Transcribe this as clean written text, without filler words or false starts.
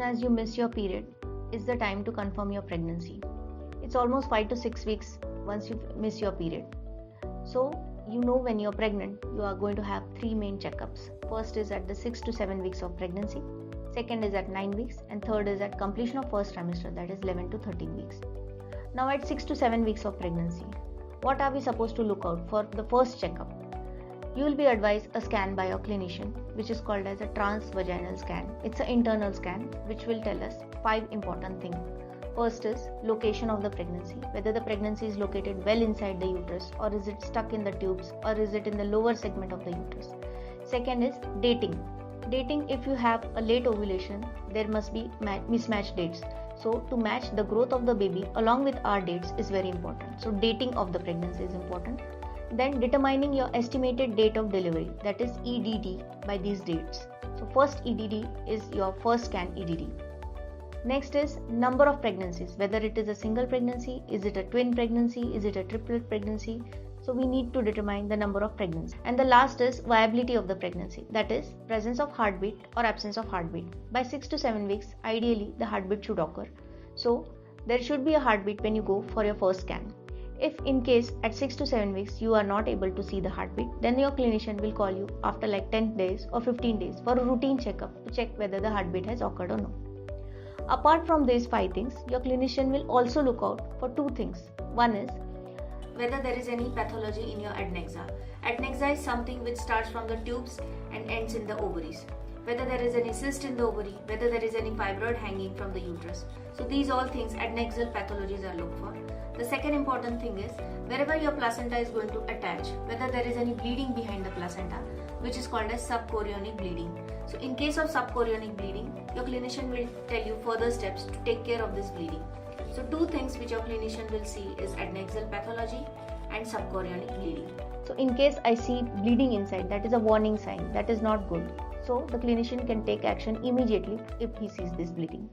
as you miss your period is the time to confirm your pregnancy. It's almost 5 to 6 weeks once you miss your period. So you know when you're pregnant, you are going to have 3 main checkups. First is at the 6 to 7 weeks of pregnancy, second is at 9 weeks, and third is at completion of first trimester, that is 11 to 13 weeks. Now at 6 to 7 weeks of pregnancy, what are we supposed to look out for the first checkup? You will be advised a scan by your clinician, which is called as a transvaginal scan. It's an internal scan which will tell us 5 important things. First is location of the pregnancy, whether the pregnancy is located well inside the uterus, or is it stuck in the tubes, or is it in the lower segment of the uterus. Second is dating. Dating, if you have a late ovulation, there must be mismatched dates. So to match the growth of the baby along with our dates is very important. So dating of the pregnancy is important. Then determining your estimated date of delivery, that is EDD, by these dates. So first EDD is your first scan EDD. Next is number of pregnancies, whether it is a single pregnancy, is it a twin pregnancy, is it a triplet pregnancy. So we need to determine the number of pregnancies. And the last is viability of the pregnancy, that is presence of heartbeat or absence of heartbeat. By 6 to 7 weeks, ideally the heartbeat should occur. So there should be a heartbeat when you go for your first scan. If in case at 6 to 7 weeks you are not able to see the heartbeat, then your clinician will call you after like 10 days or 15 days for a routine checkup to check whether the heartbeat has occurred or not. Apart from these 5 things, your clinician will also look out for 2 things. One is whether there is any pathology in your adnexa. Adnexa is something which starts from the tubes and ends in the ovaries. Whether there is any cyst in the ovary, whether there is any fibroid hanging from the uterus. So these all things, adnexal pathologies, are looked for. The second important thing is wherever your placenta is going to attach, whether there is any bleeding behind the placenta, which is called as subchorionic bleeding. So in case of subchorionic bleeding, your clinician will tell you further steps to take care of this bleeding. So 2 things which your clinician will see is adnexal pathology and subchorionic bleeding. So in case I see bleeding inside, that is a warning sign, that is not good. So the clinician can take action immediately if he sees this bleeding.